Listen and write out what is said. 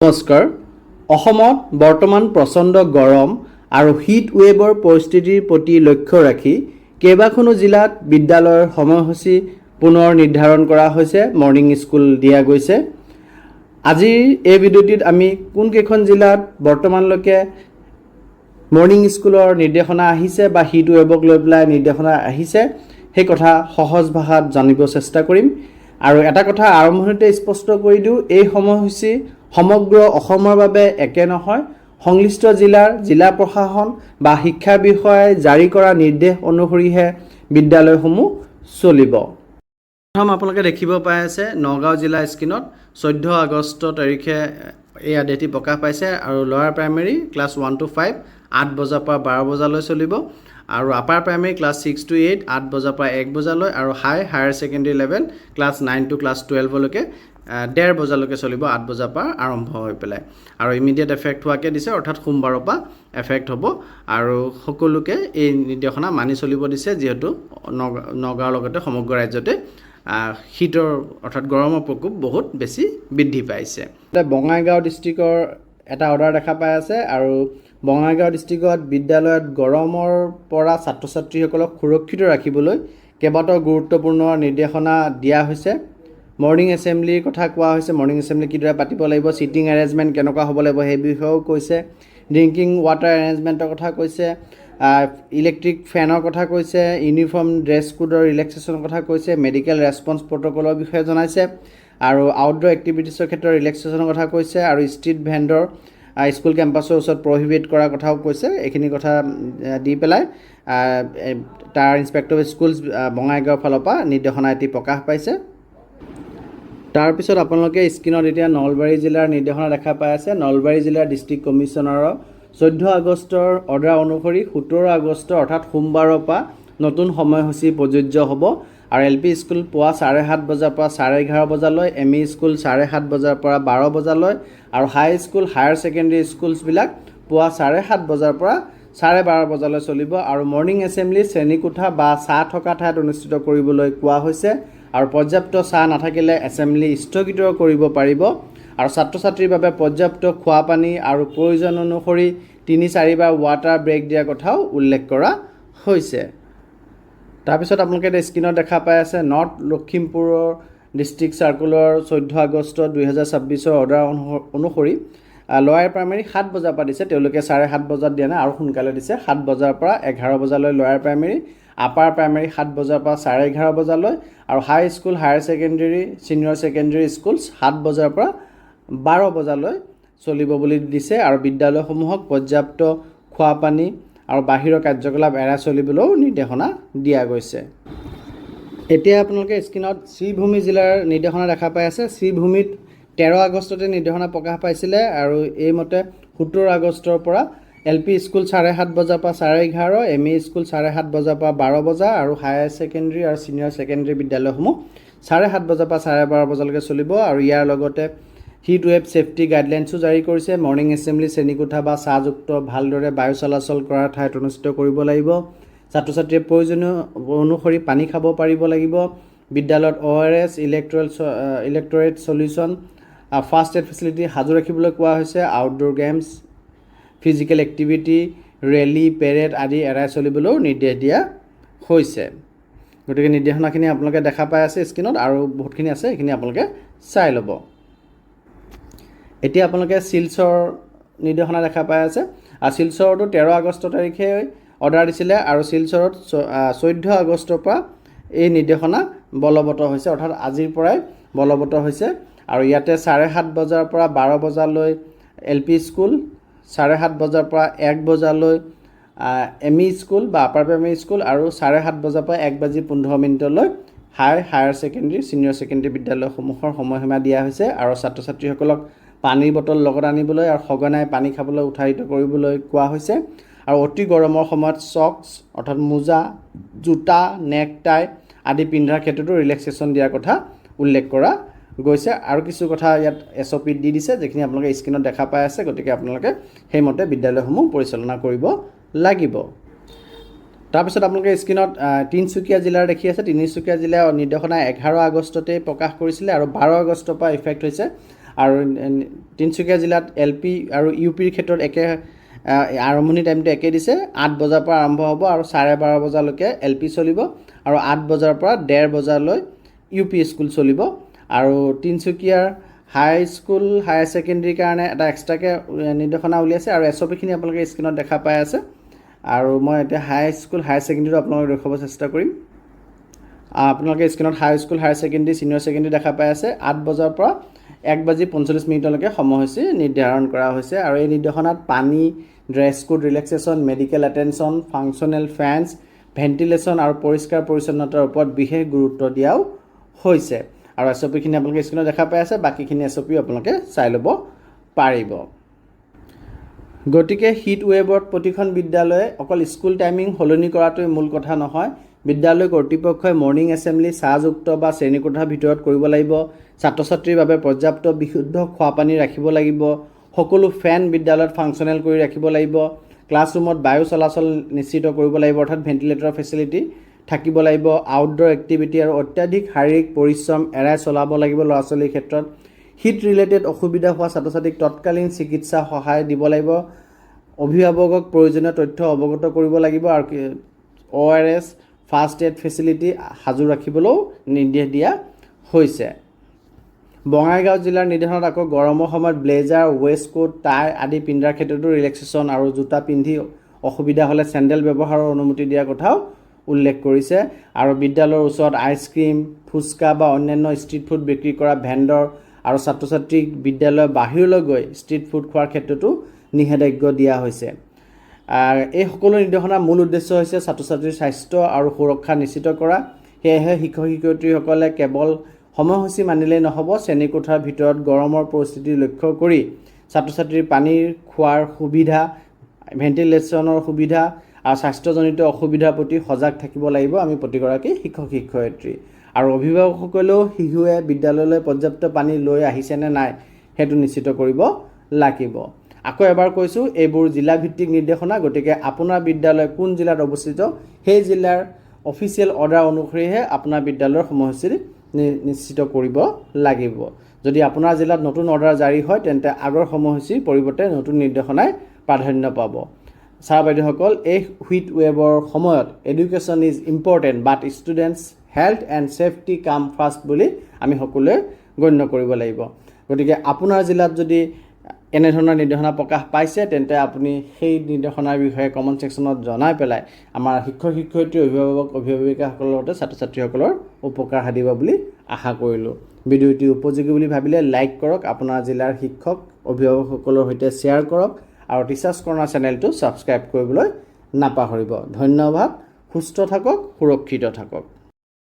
নমস্কাৰ। অসমত বৰ্তমান প্ৰচণ্ড গৰম আৰু হিট ৱেভৰ পৰিস্থিতিৰ প্ৰতি লক্ষ্য ৰাখি কেইবাখনো জিলাত বিদ্যালয়ৰ সময়সূচী পুনৰ নিৰ্ধাৰণ কৰা হৈছে। মৰ্ণিং স্কুল দিয়া গৈছে। আজিৰ এই ভিডিঅ'টিত আমি কোনকেইখন জিলাত বৰ্তমানলৈকে মৰ্ণিং স্কুলৰ নিৰ্দেশনা আহিছে বা হিট ৱেভক লৈ পেলাই নিৰ্দেশনা আহিছে সেই কথা সহজ ভাষাত জানিব চেষ্টা কৰিম। আৰু এটা কথা আৰম্ভণিতে স্পষ্ট কৰি দিওঁ, এই সময়সূচী সমগ্ৰ অসমৰ বাবে একে নহয়। সংশ্লিষ্ট জিলা প্ৰশাসন বা শিক্ষা বিষয়াই জাৰি কৰা নিৰ্দেশ অনুসৰিহে বিদ্যালয়সমূহ চলিব। প্ৰথম আপোনালোকে দেখিব পাই আছে নগাঁও জিলা স্ক্ৰীনত 14 আগষ্ট তাৰিখে এই আদেশটি প্ৰকাশ পাইছে আৰু লোৱাৰ প্ৰাইমেৰী ক্লাছ 1 to 5 8 বজাৰ পৰা 12 বজালৈ চলিব আৰু আপাৰ প্ৰাইমেৰী ক্লাছ 6 to 8 8 বজাৰ পৰা 1 বজালৈ আৰু higher secondary level class 9 to class 12 লৈকে 1:30 বজালৈকে চলিব। 8 বজাৰ পৰা আৰম্ভ হৈ পেলাই আৰু ইমিডিয়েট এফেক্ট হোৱাকৈ দিছে, অৰ্থাৎ সোমবাৰৰ পৰা এফেক্ট হ'ব আৰু সকলোকে এই নিৰ্দেশনা মানি চলিব দিছে, যিহেতু নগাঁৱৰ লগতে সমগ্ৰ ৰাজ্যতে শীতৰ অৰ্থাৎ গৰমৰ প্ৰকোপ বহুত বেছি বৃদ্ধি পাইছে। বঙাইগাঁও ডিষ্ট্ৰিক্টৰ এটা অৰ্ডাৰ দেখা পাই আছে আৰু বঙাইগাঁও ডিষ্ট্ৰিক্টত বিদ্যালয়ত গৰমৰ পৰা ছাত্ৰ ছাত্ৰীসকলক সুৰক্ষিত ৰাখিবলৈ কেইবাটাও গুৰুত্বপূৰ্ণ নিৰ্দেশনা দিয়া হৈছে। মৰ্ণিং এছেম্বলিৰ কথা কোৱা হৈছে, মৰ্ণিং এছেম্বলি কিদৰে পাতিব লাগিব, ছিটিং এৰেঞ্জমেণ্ট কেনেকুৱা হ'ব লাগিব সেই বিষয়েও কৈছে। ড্ৰিংকিং ৱাটাৰ এৰেঞ্জমেণ্টৰ কথা কৈছে, ইলেক্ট্ৰিক ফেনৰ কথা কৈছে, ইউনিফৰ্ম ড্ৰেছ কোডৰ ৰিলেক্সেশ্যনৰ কথা কৈছে, মেডিকেল ৰেছপন্স প্ৰট'কলৰ বিষয়ে জনাইছে আৰু আউটড'ৰ এক্টিভিটিছৰ ক্ষেত্ৰত ৰিলেক্সেশ্যনৰ কথা কৈছে আৰু ষ্ট্ৰীট ভেণ্ডৰ স্কুল কেম্পাছৰ ওচৰত প্ৰহিবিট কৰাৰ কথাও কৈছে। এইখিনি কথা দি পেলাই তাৰ ইনস্পেক্টৰ অফ স্কুলছ বঙাইগাঁৱৰ ফালৰ পৰা নিৰ্দেশনা এটি প্ৰকাশ পাইছে। তাৰপিছত আপোনালোকে স্ক্ৰীনত এতিয়া নলবাৰী জিলাৰ নিৰ্দেশনা দেখা পাই আছে। নলবাৰী জিলাৰ ডিষ্ট্ৰিক্ট কমিশ্যনাৰৰ 14 আগষ্টৰ অৰ্ডাৰ অনুসৰি 17 আগষ্ট অৰ্থাৎ সোমবাৰৰ পৰা নতুন সময়সূচী প্ৰযোজ্য হ'ব আৰু LP স্কুল পুৱা 7:30 বজাৰ পৰা 11:30 বজালৈ, ME স্কুল 7:30 বজাৰ পৰা 12 বজালৈ আৰু হায়াৰ ছেকেণ্ডেৰী স্কুলছবিলাক পুৱা 7:30 বজাৰ পৰা 12:30 বজালৈ চলিব আৰু মৰ্ণিং এছেম্বলি শ্ৰেণীকোঠা বা চাহ থকা ঠাইত অনুষ্ঠিত কৰিবলৈ কোৱা হৈছে আৰু পৰ্যাপ্ত চাহ নাথাকিলে এছেম্বলি স্থগিত কৰিব পাৰিব আৰু ছাত্ৰ ছাত্ৰীৰ বাবে পৰ্যাপ্ত খোৱা পানী আৰু প্ৰয়োজন অনুসৰি 3-4 বাৰ ৱাটাৰ ব্ৰেক দিয়াৰ কথাও উল্লেখ কৰা হৈছে। তাৰপিছত আপোনালোকে এতিয়া স্ক্ৰীনত দেখা পাই আছে নৰ্থ লখিমপুৰৰ ডিষ্ট্ৰিক্ট চাৰ্কুলাৰ 14 আগষ্ট 2026 অৰ্ডাৰ অনুসৰি লোৱাৰ প্ৰাইমেৰী 7 বজাৰ পৰা দিছে, তেওঁলোকে 7:30 বজাত দিয়া নাই আৰু সোনকালে দিছে। 7 বজাৰ পৰা 11 বজালৈ লোৱাৰ প্ৰাইমেৰী, আপাৰ প্ৰাইমেৰী 7 বজাৰ পৰা 11:30 বজালৈ আৰু higher secondary senior secondary schools 7 বজাৰ পৰা 12 বজালৈ চলিব বুলি দিছে আৰু বিদ্যালয়সমূহক পৰ্যাপ্ত খোৱা পানী আৰু বাহিৰৰ কাৰ্যকলাপ এৰাই চলিবলৈও নিৰ্দেশনা দিয়া গৈছে। এতিয়া আপোনালোকে স্ক্ৰীনত শ্ৰীভূমি জিলাৰ নিৰ্দেশনা দেখা পাই আছে। শ্ৰীভূমিত 13 আগষ্টতে নিৰ্দেশনা প্ৰকাশ পাইছিলে আৰু এইমতে 17 আগষ্টৰ পৰা LP স্কুল 7:30 বজাৰ পৰা 11:30, ME স্কুল 7:30 বজাৰ পৰা 12 বজা আৰু হায়াৰ ছেকেণ্ডেৰী আৰু ছিনিয়ৰ ছেকেণ্ডেৰী বিদ্যালয়সমূহ 7:30 বজাৰ পৰা 12:30 বজালৈকে চলিব আৰু ইয়াৰ লগতে হিট ৱেভ ছেফটি গাইডলাইনছো জাৰি কৰিছে। মৰ্ণিং এছেম্বলি শ্ৰেণীকোঠা বা চাহযুক্ত ভালদৰে বায়ু চলাচল কৰা ঠাইত অনুষ্ঠিত কৰিব লাগিব। ছাত্ৰ ছাত্ৰীয়ে প্ৰয়োজনীয় অনুসৰি পানী খাব পাৰিব লাগিব। বিদ্যালয়ত ORS electrolyte solution first aid facility সাজু ৰাখিবলৈ কোৱা হৈছে। Outdoor games, physical activity, rally, parade আদি এৰাই চলিবলৈও নিৰ্দেশ দিয়া হৈছে। গতিকে নিৰ্দেশনাখিনি আপোনালোকে দেখা পাই আছে স্ক্ৰীনত আৰু বহুতখিনি আছে, এইখিনি আপোনালোকে চাই ল'ব। এতিয়া আপোনালোকে শিলচৰ নিৰ্দেশনা দেখা পাই আছে আৰু শিলচৰতো 13 আগষ্ট তাৰিখে অৰ্ডাৰ দিছিলে আৰু শিলচৰত 14 আগষ্টৰ পৰা এই নিৰ্দেশনা বলবৎ হৈছে, অৰ্থাৎ আজিৰ পৰাই বলবৎ হৈছে আৰু ইয়াতে 7:30 বজাৰ পৰা 12 বজালৈ LP স্কুল, 7:30 বজাৰ পৰা 1 বজালৈ ME স্কুল বা আপাৰ প্ৰাইমেৰী স্কুল আৰু 7:30 বজাৰ পৰা 1:15 হায়াৰ ছেকেণ্ডেৰী ছিনিয়ৰ ছেকেণ্ডেৰী বিদ্যালয়সমূহৰ সময়সীমা দিয়া হৈছে আৰু ছাত্ৰ ছাত্ৰীসকলক পানীৰ বটল লগত আনিবলৈ আৰু সঘনাই পানী খাবলৈ উৎসাহিত কৰিবলৈ কোৱা হৈছে আৰু অতি গৰমৰ সময়ত চক্স অৰ্থাৎ মোজা, জোতা, নেকটাই আদি পিন্ধাৰ ক্ষেত্ৰতো ৰিলেক্সেশ্যন দিয়াৰ কথা উল্লেখ কৰা গৈছে আৰু কিছু কথা ইয়াত SOP দি দিছে, যিখিনি আপোনালোকে স্ক্ৰীনত দেখা পাই আছে। গতিকে আপোনালোকে সেইমতে বিদ্যালয়সমূহ পৰিচালনা কৰিব লাগিব। তাৰপিছত আপোনালোকে স্ক্ৰীনত তিনিচুকীয়া জিলাৰ দেখি আছে। তিনিচুকীয়া জিলাৰ নিৰ্দেশনা 11 আগষ্টতে প্ৰকাশ কৰিছিলে আৰু 12 আগষ্টৰ পৰা ইফেক্ট হৈছে আৰু তিনিচুকীয়া জিলাত LP আৰু UPৰ ক্ষেত্ৰত একে আৰম্ভণি টাইমটো একে দিছে 8 বজাৰ পৰা আৰম্ভ হ'ব আৰু 12:30 বজালৈকে LP চলিব আৰু 8 বজাৰ পৰা 1:30 বজালৈ UP স্কুল চলিব আৰু তিনিচুকীয়াৰ হাই স্কুল হায়াৰ ছেকেণ্ডেৰীৰ কাৰণে এটা এক্সট্ৰাকৈ নিৰ্দেশনা উলিয়াইছে আৰু SOPখিনি আপোনালোকে স্ক্ৰীনত দেখা পাই আছে আৰু মই এতিয়া হাই স্কুল হায়াৰ ছেকেণ্ডেৰীটো আপোনালোকক দেখুৱাব চেষ্টা কৰিম আপোনালোকে স্ক্ৰীনত high school higher secondary senior secondary দেখা পাই আছে 8 বজাৰ পৰা 1:45 সময়সূচী নিৰ্ধাৰণ কৰা হৈছে আৰু এই নিৰ্দেশনাত পানী dress code relaxation medical attention functional fence ventilation আৰু পৰিষ্কাৰ পৰিচ্ছন্নতাৰ ওপৰত বিশেষ গুৰুত্ব দিয়াও হৈছে আৰু SOPখিনি আপোনালোকে স্ক্ৰীনত দেখা পাই আছে বাকীখিনি SOP আপোনালোকে চাই ল'ব পাৰিব গতিকে হিট ৱেভত প্ৰতিখন বিদ্যালয়ে অকল স্কুল টাইমিং সলনি কৰাটোৱে মূল কথা নহয় বিদ্যালয় কৰ্তৃপক্ষই মৰ্নিং এছেম্বলি চাহযুক্ত বা শ্ৰেণীকোঠাৰ ভিতৰত কৰিব লাগিব ছাত্ৰ ছাত্ৰীৰ বাবে পৰ্যাপ্ত বিশুদ্ধ খোৱা পানী ৰাখিব লাগিব সকলো ফেন বিদ্যালয়ত ফাংচনেল কৰি ৰাখিব লাগিব ক্লাছৰুমত বায়ু চলাচল নিশ্চিত কৰিব লাগিব অৰ্থাৎ ভেণ্টিলেটৰ ফেচিলিটি থাকিব লাগিব আউটডোৰ এক্টিভিটি আৰু অত্যাধিক শাৰীৰিক পৰিশ্ৰম এৰাই চলাব লাগিব ল'ৰা ছোৱালীৰ ক্ষেত্ৰত হিট ৰিলেটেড অসুবিধা হোৱা ছাত্ৰ ছাত্ৰীক তৎকালীন চিকিৎসা সহায় দিব লাগিব অভিভাৱকক প্ৰয়োজনীয় তথ্য অৱগত কৰিব লাগিব আৰু ORS ফাৰ্ষ্ট এড ফেচিলিটি সাজু ৰাখিবলৈও নিৰ্দেশ দিয়া হৈছে বঙাইগাঁও জিলাৰ নিৰ্দেশনাত আকৌ গৰমৰ সময়ত ব্লেজাৰ ৱেষ্ট কোট টাই আদি পিন্ধাৰ ক্ষেত্ৰতো ৰিলেক্সেশ্যন আৰু জোতা পিন্ধি অসুবিধা হ'লে চেণ্ডেল ব্যৱহাৰৰ অনুমতি দিয়াৰ কথাও উল্লেখ কৰিছে আৰু বিদ্যালয়ৰ ওচৰত আইচক্ৰীম ফুচকা বা অন্যান্য ষ্ট্ৰীট ফুড বিক্ৰী কৰা ভেণ্ডৰ আৰু ছাত্ৰ ছাত্ৰীক বিদ্যালয়ৰ বাহিৰলৈ গৈ ষ্ট্ৰীট ফুড খোৱাৰ ক্ষেত্ৰতো নিষেধাজ্ঞা দিয়া হৈছে এই সকলো নিৰ্দেশনাৰ মূল উদ্দেশ্য হৈছে ছাত্ৰ ছাত্ৰীৰ স্বাস্থ্য আৰু সুৰক্ষা নিশ্চিত কৰা সেয়েহে শিক্ষক শিক্ষয়িত্ৰীসকলে কেৱল সময়সূচী মানিলেই নহ'ব শ্ৰেণীকোঠাৰ ভিতৰত গৰমৰ পৰিস্থিতি লক্ষ্য কৰি ছাত্ৰ ছাত্ৰীৰ পানীৰ খোৱাৰ সুবিধা ভেণ্টিলেশ্যনৰ সুবিধা আৰু স্বাস্থ্যজনিত অসুবিধাৰ প্ৰতি সজাগ থাকিব লাগিব আমি প্ৰতিগৰাকী শিক্ষক শিক্ষয়িত্ৰী আৰু অভিভাৱকসকলেও শিশুৱে বিদ্যালয়লৈ পৰ্যাপ্ত পানী লৈ আহিছেনে নাই সেইটো নিশ্চিত কৰিব লাগিব আকৌ এবাৰ কৈছোঁ এইবোৰ জিলাভিত্তিক নিৰ্দেশনা গতিকে আপোনাৰ বিদ্যালয় কোন জিলাত অৱস্থিত সেই জিলাৰ অফিচিয়েল অৰ্ডাৰ অনুসৰিহে আপোনাৰ বিদ্যালয়ৰ সময়সূচী নিশ্চিত কৰিব লাগিব যদি আপোনাৰ জিলাত নতুন অৰ্ডাৰ জাৰি হয় তেন্তে আগৰ সময়সূচীৰ পৰিৱৰ্তে নতুন নিৰ্দেশনাই প্ৰাধান্য পাব ছাৰ বাইদেউসকল এই হিট ৱেভৰ সময়ত education is important but students health and safety কাম ফাৰ্ষ্ট বুলি আমি সকলোৱে গণ্য কৰিব লাগিব গতিকে আপোনাৰ জিলাত যদি এনেধৰণৰ নিৰ্দেশনা প্ৰকাশ পাইছে তেন্তে আপুনি সেই নিৰ্দেশনাৰ বিষয়ে কমেণ্ট ছেকশ্যনত জনাই পেলাই আমাৰ শিক্ষক শিক্ষয়িত্ৰী অভিভাৱক অভিভাৱিকাসকলৰ লগতে ছাত্ৰ ছাত্ৰীসকলৰ উপকাৰ সাধিব বুলি আশা কৰিলোঁ ভিডিঅ'টি উপযোগী বুলি ভাবিলে লাইক কৰক আপোনাৰ জিলাৰ শিক্ষক অভিভাৱকসকলৰ সৈতে শ্বেয়াৰ কৰক আৰু টিচাৰ্ছ কৰ্ণাৰ চেনেলটো ছাবস্ক্ৰাইব কৰিবলৈ নাপাহৰিব ধন্যবাদ সুস্থ থাকক সুৰক্ষিত থাকক